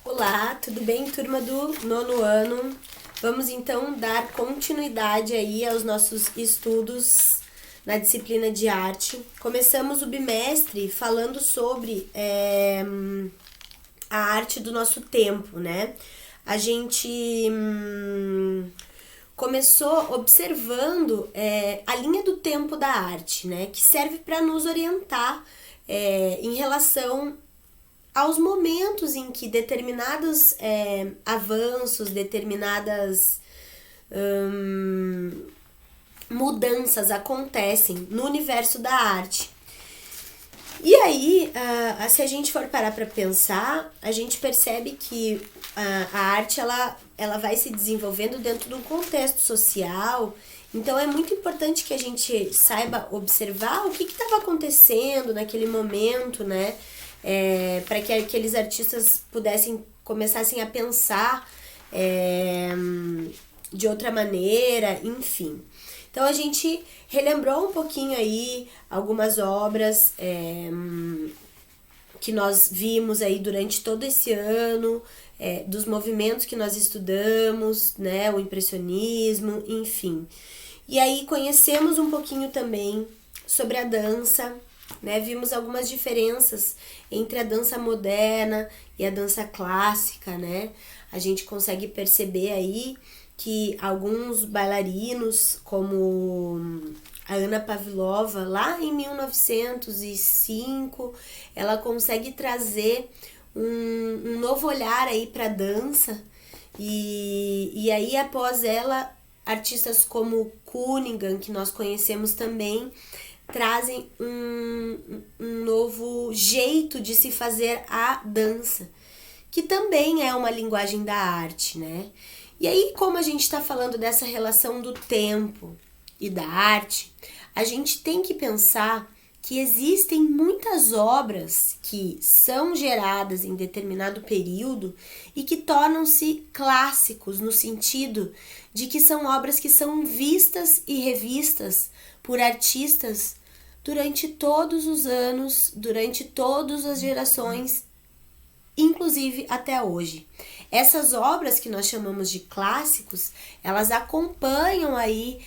Olá, tudo bem, turma do 9º ano? Vamos então dar continuidade aí aos nossos estudos na disciplina de arte. Começamos o bimestre falando sobre a arte do nosso tempo, né? A gente começou observando a linha do tempo da arte, né? Que serve para nos orientar em relação aos momentos em que determinados avanços, determinadas mudanças acontecem no universo da arte. E aí, se a gente for parar para pensar, a gente percebe que a arte ela vai se desenvolvendo dentro de um contexto social. Então é muito importante que a gente saiba observar o que estava acontecendo naquele momento, né? Para que aqueles artistas começassem a pensar de outra maneira, enfim. Então a gente relembrou um pouquinho aí algumas obras que nós vimos aí durante todo esse ano, dos movimentos que nós estudamos, né, o impressionismo, enfim. E aí conhecemos um pouquinho também sobre a dança, né? Vimos algumas diferenças entre a dança moderna e a dança clássica, né? A gente consegue perceber aí que alguns bailarinos, como a Anna Pavlova, lá em 1905, ela consegue trazer um novo olhar aí para a dança, e aí após ela, artistas como Cunningham, que nós conhecemos também, trazem um novo jeito de se fazer a dança, que também é uma linguagem da arte, né? E aí, como a gente está falando dessa relação do tempo e da arte, a gente tem que pensar que existem muitas obras que são geradas em determinado período e que tornam-se clássicos no sentido de que são obras que são vistas e revistas por artistas durante todos os anos, durante todas as gerações, inclusive até hoje. Essas obras que nós chamamos de clássicos, elas acompanham aí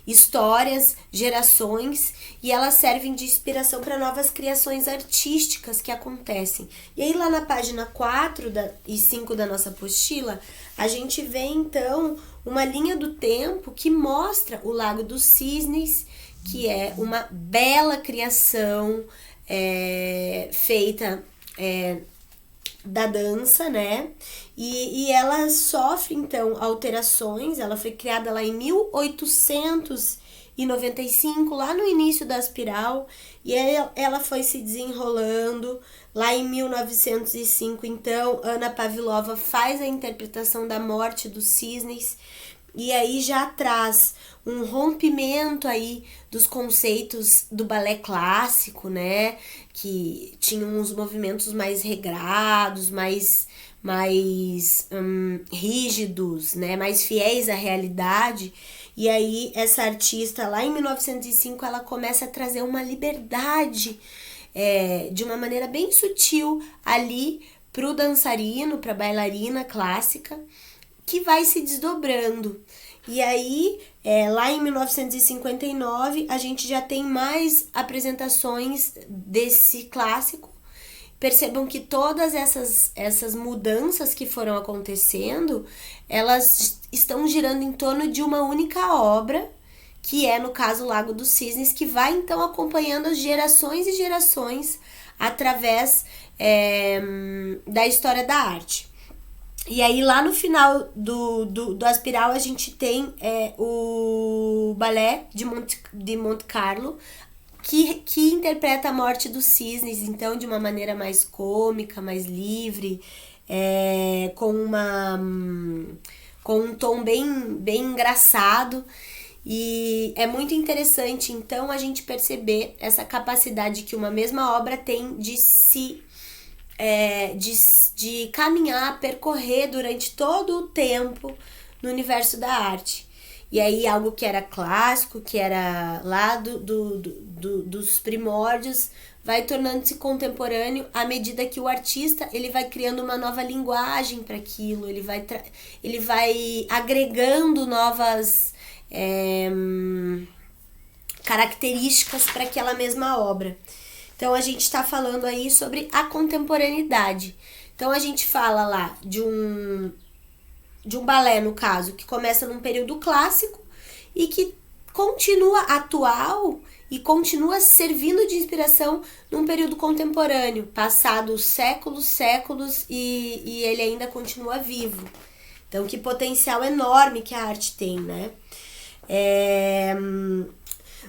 histórias, gerações, e elas servem de inspiração para novas criações artísticas que acontecem. E aí lá na página 4 e 5 da nossa apostila, a gente vê então uma linha do tempo que mostra o Lago dos Cisnes, que é uma bela criação feita da dança, né? E ela sofre, então, alterações. Ela foi criada lá em 1895, lá no início da Aspiral, e ela foi se desenrolando. Lá em 1905, então, Anna Pavlova faz a interpretação da morte dos cisnes, e aí já traz um rompimento aí dos conceitos do balé clássico, né? Que tinham uns movimentos mais regrados, mais rígidos, né? Mais fiéis à realidade. E aí essa artista lá em 1905, ela começa a trazer uma liberdade de uma maneira bem sutil ali pro dançarino, pra bailarina clássica, que vai se desdobrando. E aí, lá em 1959, a gente já tem mais apresentações desse clássico. Percebam que todas essas mudanças que foram acontecendo, elas estão girando em torno de uma única obra, que é, no caso, o Lago dos Cisnes, que vai, então, acompanhando as gerações e gerações através da história da arte. E aí, lá no final do Aspiral, a gente tem o balé de Monte Carlo, que interpreta a morte dos cisnes, então, de uma maneira mais cômica, mais livre, com um tom bem engraçado. E é muito interessante, então, a gente perceber essa capacidade que uma mesma obra tem de de caminhar, percorrer durante todo o tempo no universo da arte. E aí algo que era clássico, que era lá dos primórdios, vai tornando-se contemporâneo à medida que o artista ele vai criando uma nova linguagem para aquilo, ele vai agregando novas características para aquela mesma obra. Então a gente está falando aí sobre a contemporaneidade. Então a gente fala lá de um balé, no caso, que começa num período clássico e que continua atual e continua servindo de inspiração num período contemporâneo, passados séculos, e ele ainda continua vivo. Então, que potencial enorme que a arte tem, né?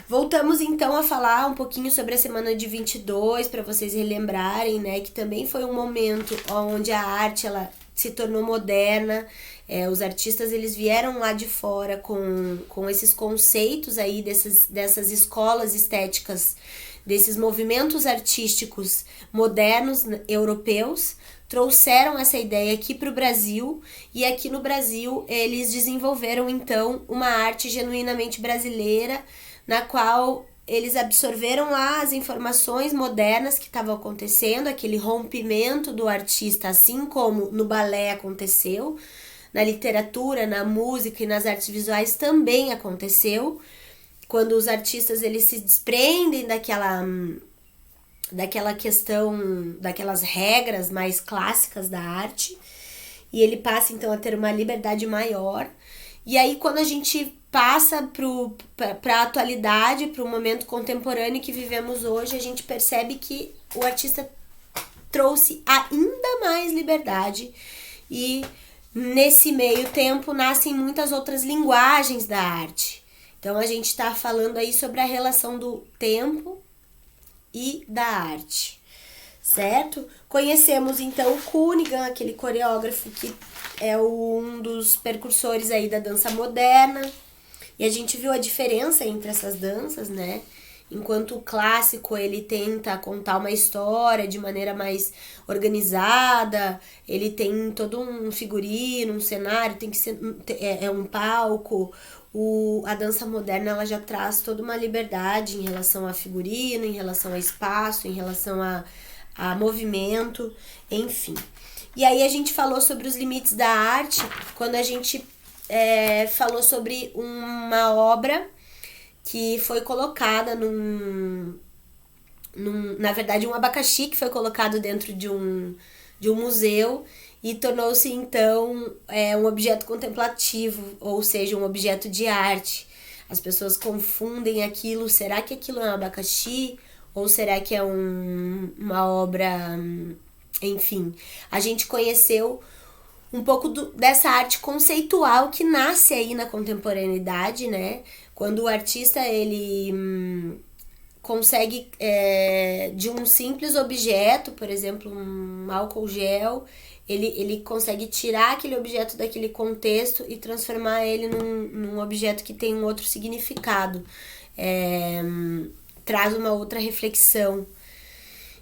Voltamos então a falar um pouquinho sobre a semana de 22, para vocês relembrarem, né, que também foi um momento onde a arte ela se tornou moderna. Os artistas eles vieram lá de fora com esses conceitos aí dessas escolas estéticas, desses movimentos artísticos modernos europeus, trouxeram essa ideia aqui para o Brasil, e aqui no Brasil eles desenvolveram então uma arte genuinamente brasileira, na qual eles absorveram lá as informações modernas que estavam acontecendo, aquele rompimento do artista, assim como no balé aconteceu, na literatura, na música e nas artes visuais também aconteceu, quando os artistas eles se desprendem daquela questão, daquelas regras mais clássicas da arte, e ele passa então a ter uma liberdade maior. E aí quando a gente passa para a atualidade, para o momento contemporâneo que vivemos hoje, a gente percebe que o artista trouxe ainda mais liberdade, e nesse meio tempo nascem muitas outras linguagens da arte. Então a gente está falando aí sobre a relação do tempo e da arte, certo? Conhecemos então o Cunningham, aquele coreógrafo que é um dos precursores aí da dança moderna, e a gente viu a diferença entre essas danças, né? Enquanto o clássico ele tenta contar uma história de maneira mais organizada, ele tem todo um figurino, um cenário, tem que ser um palco. A dança moderna ela já traz toda uma liberdade em relação a figurino, em relação a espaço, em relação a movimento, enfim. E aí a gente falou sobre os limites da arte quando a gente falou sobre uma obra que foi colocada na verdade, um abacaxi que foi colocado dentro de um museu e tornou-se, então, um objeto contemplativo, ou seja, um objeto de arte. As pessoas confundem aquilo, será que aquilo é um abacaxi? Ou será que é uma obra... Enfim, a gente conheceu um pouco dessa arte conceitual que nasce aí na contemporaneidade, né? Quando o artista, ele consegue, de um simples objeto, por exemplo, um álcool gel, ele consegue tirar aquele objeto daquele contexto e transformar ele num objeto que tem um outro significado, traz uma outra reflexão.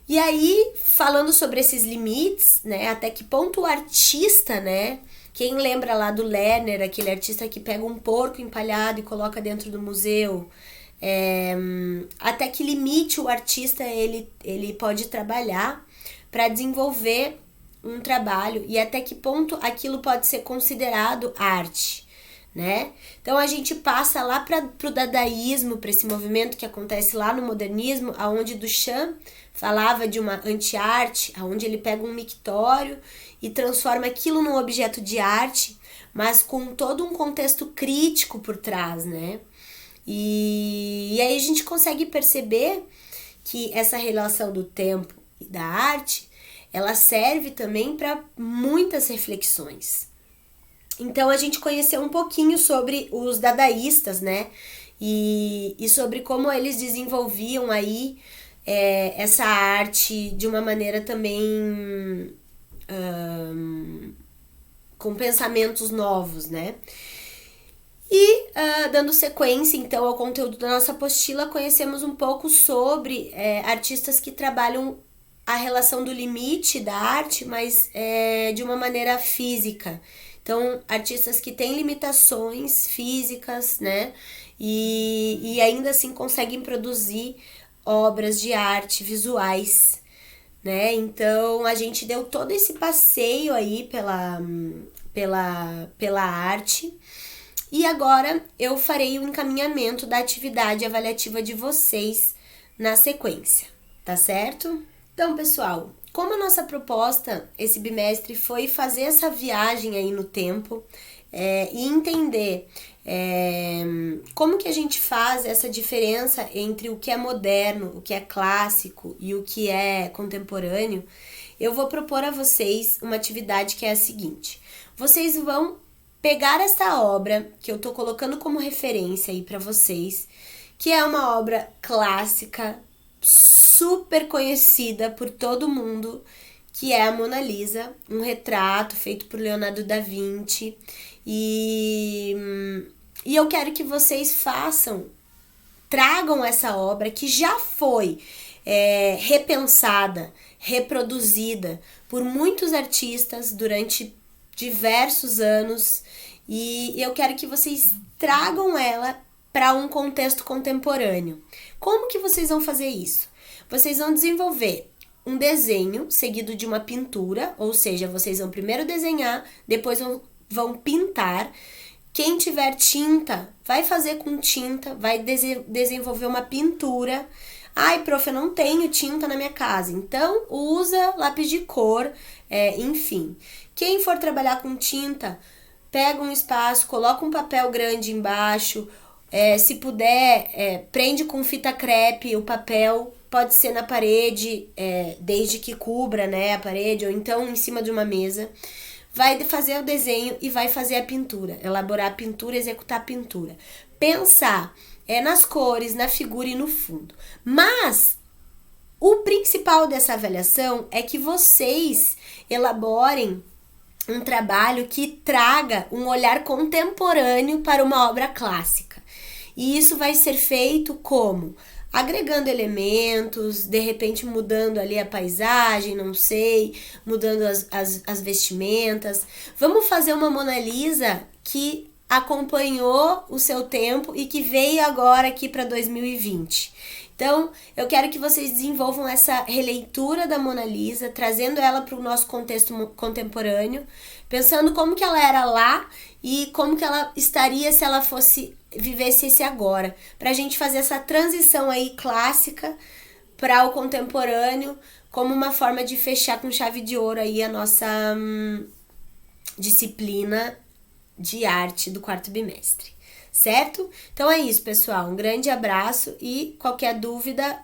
E aí, falando sobre esses limites, né, até que ponto o artista, né, quem lembra lá do Lerner, aquele artista que pega um porco empalhado e coloca dentro do museu, até que limite o artista ele pode trabalhar para desenvolver um trabalho, e até que ponto aquilo pode ser considerado arte, né? Então a gente passa lá para o dadaísmo, para esse movimento que acontece lá no modernismo, aonde Duchamp falava de uma anti-arte, onde ele pega um mictório e transforma aquilo num objeto de arte, mas com todo um contexto crítico por trás, né? E aí a gente consegue perceber que essa relação do tempo e da arte, ela serve também para muitas reflexões. Então a gente conheceu um pouquinho sobre os dadaístas, né? E sobre como eles desenvolviam aí essa arte de uma maneira também com pensamentos novos, né? E dando sequência então ao conteúdo da nossa apostila, conhecemos um pouco sobre artistas que trabalham a relação do limite da arte, mas de uma maneira física. Então, artistas que têm limitações físicas, né? E ainda assim conseguem produzir obras de arte visuais, né? Então, a gente deu todo esse passeio aí pela arte. E agora eu farei o encaminhamento da atividade avaliativa de vocês na sequência, tá certo? Então, pessoal, como a nossa proposta esse bimestre foi fazer essa viagem aí no tempo e entender como que a gente faz essa diferença entre o que é moderno, o que é clássico e o que é contemporâneo, eu vou propor a vocês uma atividade que é a seguinte. Vocês vão pegar essa obra que eu tô colocando como referência aí para vocês, que é uma obra clássica, super conhecida por todo mundo, que é a Mona Lisa, um retrato feito por Leonardo da Vinci. E eu quero que vocês tragam essa obra que já foi repensada, reproduzida por muitos artistas durante diversos anos, e eu quero que vocês tragam ela para um contexto contemporâneo. Como que vocês vão fazer isso? Vocês vão desenvolver um desenho seguido de uma pintura, ou seja, vocês vão primeiro desenhar, depois vão pintar. Quem tiver tinta, vai fazer com tinta, vai desenvolver uma pintura. Ai, prof, eu não tenho tinta na minha casa, então usa lápis de cor, enfim. Quem for trabalhar com tinta, pega um espaço, coloca um papel grande embaixo, se puder, prende com fita crepe o papel, pode ser na parede, desde que cubra, né, a parede, ou então em cima de uma mesa. Vai fazer o desenho e vai fazer a pintura, elaborar a pintura, executar a pintura. Pensar nas cores, na figura e no fundo. Mas o principal dessa avaliação é que vocês elaborem um trabalho que traga um olhar contemporâneo para uma obra clássica. E isso vai ser feito como? Agregando elementos, de repente mudando ali a paisagem, não sei, mudando as vestimentas. Vamos fazer uma Mona Lisa que acompanhou o seu tempo e que veio agora aqui para 2020. Então, eu quero que vocês desenvolvam essa releitura da Mona Lisa, trazendo ela para o nosso contexto contemporâneo, pensando como que ela era lá e como que ela estaria se ela vivesse esse agora, para a gente fazer essa transição aí clássica para o contemporâneo, como uma forma de fechar com chave de ouro aí a nossa disciplina de arte do quarto bimestre. Certo? Então é isso, pessoal. Um grande abraço e qualquer dúvida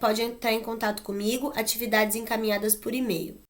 pode entrar em contato comigo, atividades encaminhadas por e-mail.